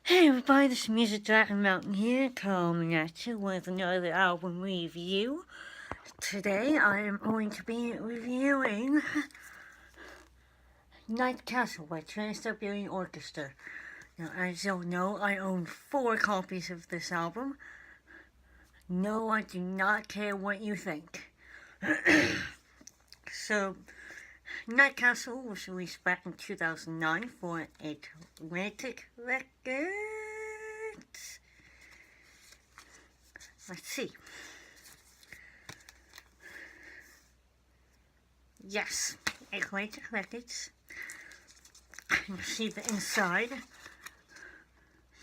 Hey everybody, this is Music Dragon Mountain here, coming at you with another album review. Today I am going to be reviewing Night Castle by Trans-Siberian Orchestra. Now, as you'll know, I own 4 copies of this album. No, I do not care what you think. So, Night Castle was released back in 2009 for Atlantic Records. Let's see. Yes, Atlantic Records. You see the inside.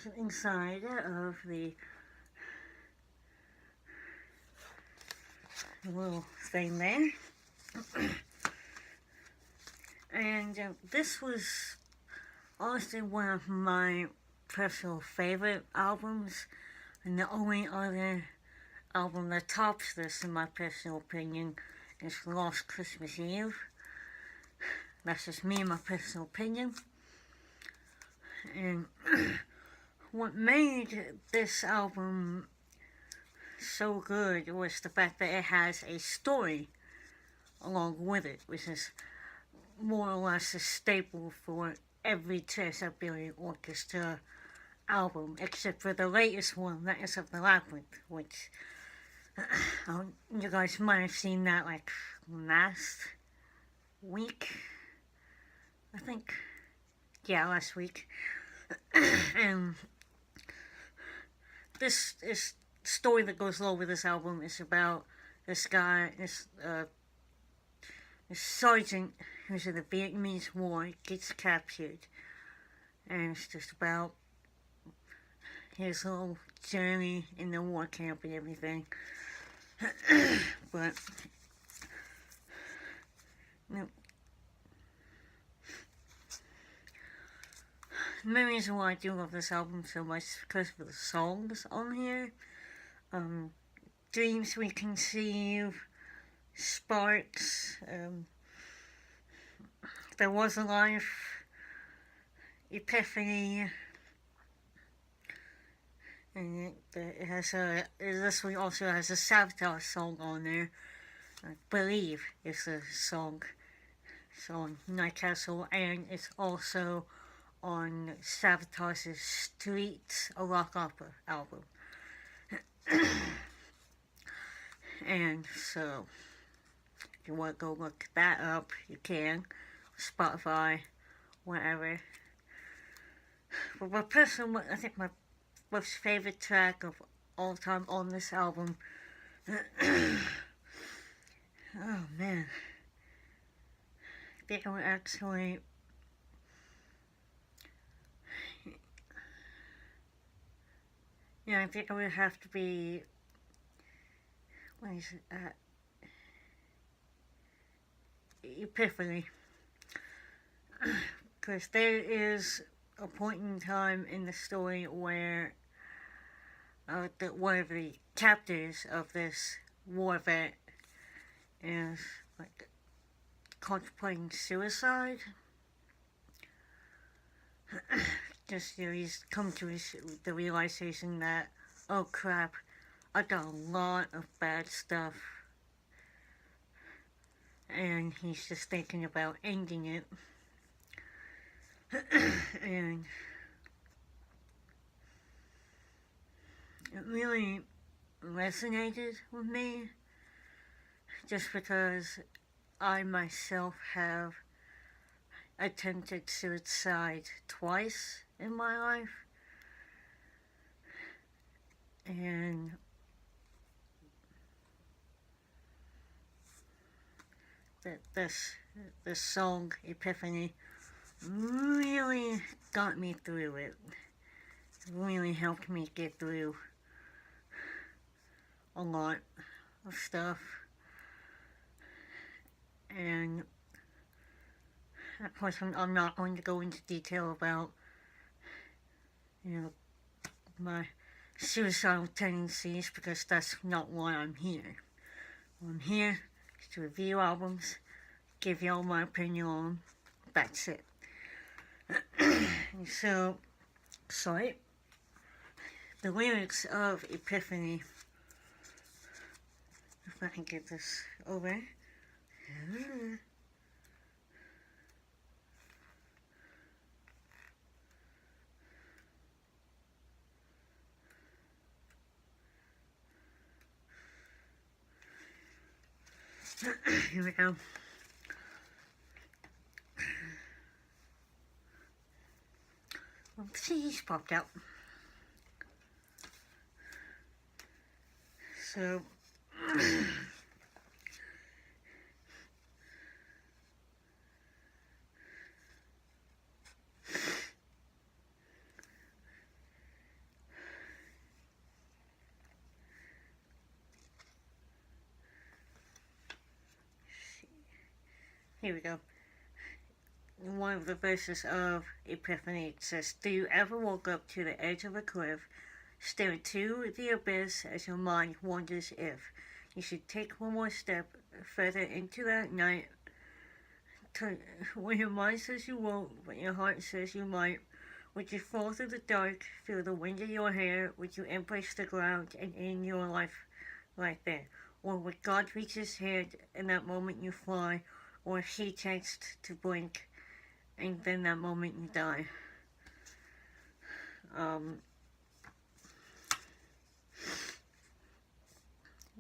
The inside of the little thing there. And this was honestly one of my personal favorite albums, and the only other album that tops this, in my personal opinion, is Lost Christmas Eve. That's just me and my personal opinion. And what made this album so good was the fact that it has a story along with it, which is more or less a staple for every Trans-Siberian Orchestra album, except for the latest one, that is of the Labyrinth, which you guys might have seen that like last week, I think. Yeah, last week. And this story that goes along with this album is about this guy, this sergeant who's in the Vietnamese War, gets captured, and it's just about his whole journey in the war camp and everything. But no, the main reason why I do love this album so much is because of the songs on here. Dreams We Conceive, Sparks, There Was a Life, Epiphany, and it has this one also has a Sabotage song on there. Believe is the song on Night Castle, and it's also on Sabotage's Streets, a rock opera album. And so, if you want to go look that up, you can. Spotify, whatever. But my personal, I think my most favorite track of all time on this album. Oh man. I think I would actually. Yeah, I think it would have to be. What is it? Epiphany. Because there is a point in time in the story where one of the captors of this war vet is like contemplating suicide. Just, he's come to the realization that, oh crap, I got a lot of bad stuff, and he's just thinking about ending it. And it really resonated with me, just because I myself have attempted suicide twice in my life, and this song Epiphany really got me through it. It really helped me get through a lot of stuff. And of course, I'm not going to go into detail about, my suicidal tendencies, because that's not why I'm here. I'm here to review albums, give y'all my opinion on them. That's it. So, sorry, the lyrics of Epiphany, if I can get this over. Here we go. Well, he's popped out. So, here we go. One of the verses of Epiphany, it says, "Do you ever walk up to the edge of a cliff, stare into the abyss as your mind wonders if you should take one more step further into that night, when your mind says you won't, but your heart says you might? Would you fall through the dark, feel the wind in your hair? Would you embrace the ground and end your life right there? Or would God reach his hand in that moment you fly? Or if he takes to blink, and then that moment you die?"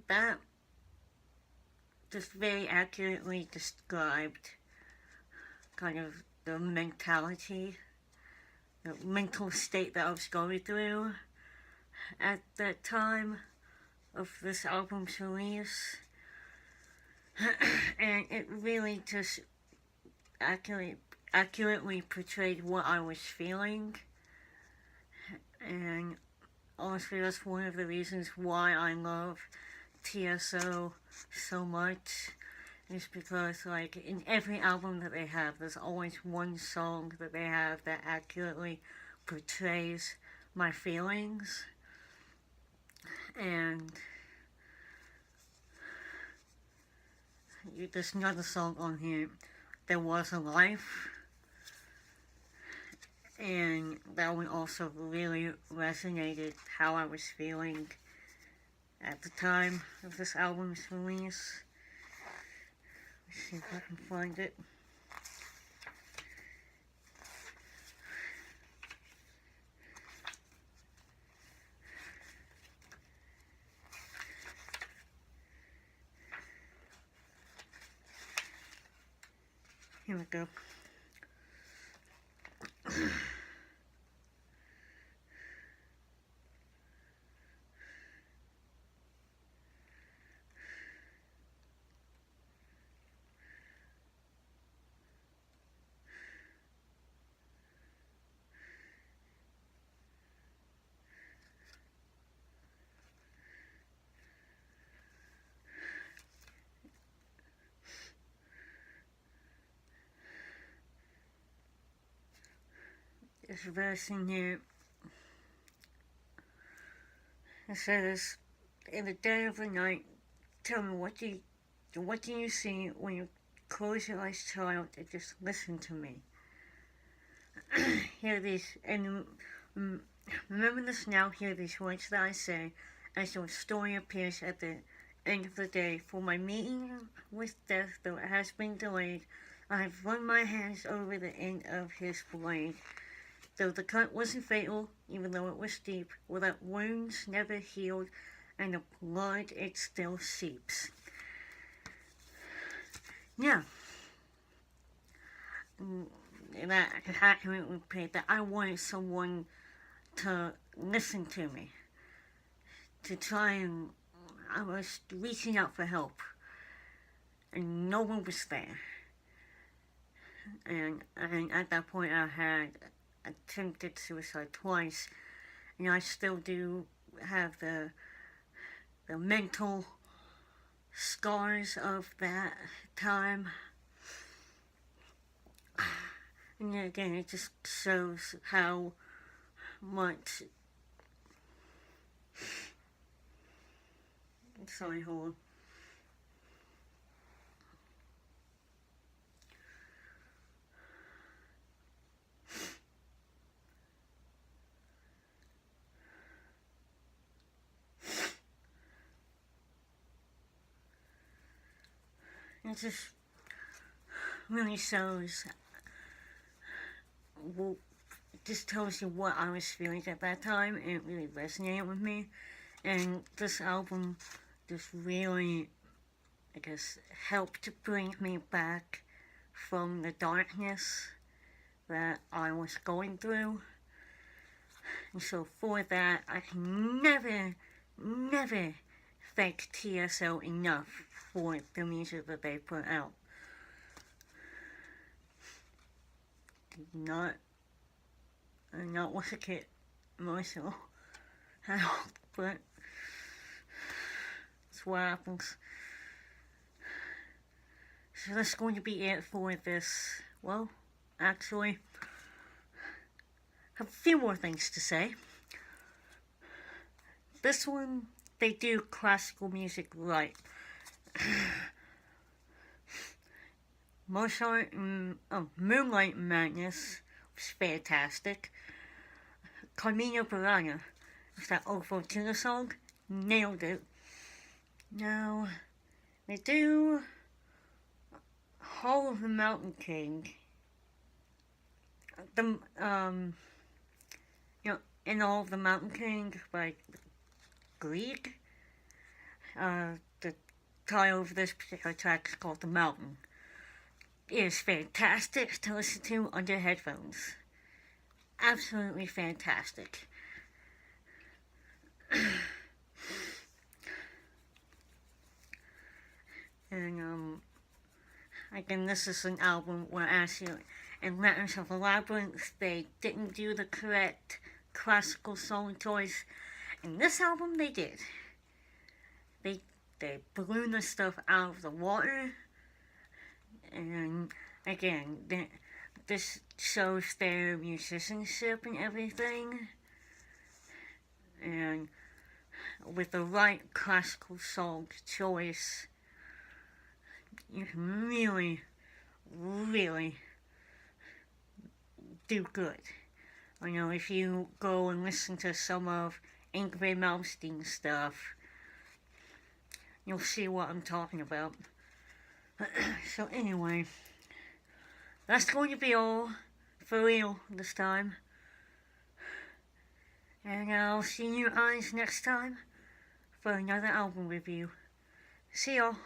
That just very accurately described kind of the mentality, the mental state that I was going through at that time of this album's release. And it really just accurately portrayed what I was feeling. And honestly, that's one of the reasons why I love TSO so much, is because, like, in every album that they have, there's always one song that they have that accurately portrays my feelings. And there's another song on here, "There Was a Life," and that one also really resonated how I was feeling at the time of this album's release. Let's see if I can find it. Here we go. This verse in here, it says, "In the dead of the night, tell me, what do you see when you close your eyes, child, and just listen to me? Hear these, and remember this now, hear these words that I say, as your story appears at the end of the day. For my meeting with death, though it has been delayed, I have run my hands over the end of his blade. Though the cut wasn't fatal, even though it was deep, well, that wounds never healed, and the blood, it still seeps." Yeah. And that accurately played that I wanted someone to listen to me, to try, and I was reaching out for help, and no one was there. And at that point, I had attempted suicide twice, and I still do have the mental scars of that time. And again, it just shows how much. Sorry, hold on. It just really shows, well, just tells you what I was feeling at that time, and it really resonated with me. And this album just really, I guess, helped to bring me back from the darkness that I was going through. And so for that, I can never thank TSO enough for the music that they put out. Not with a kid myself at all, but it's what happens. So that's going to be it for this. Well, actually, I have a few more things to say. This one, they do classical music right. Mozart and Moonlight Madness was fantastic. Carmina Burana, was that old Fortuna song, nailed it. Now, they do Hall of the Mountain King. In All of the Mountain King by Grieg. The title of this particular track is called The Mountain. It is fantastic to listen to under headphones. Absolutely fantastic. And again, this is an album where actually in Letters of the Labyrinth they didn't do the correct classical song choice. In this album they did. They blew the stuff out of the water. And again, this shows their musicianship and everything. And with the right classical song choice, you can really do good. If you go and listen to some of Ingrid Malmsteen's stuff, you'll see what I'm talking about. So anyway, that's going to be all for real this time. And I'll see you guys next time for another album review. See y'all.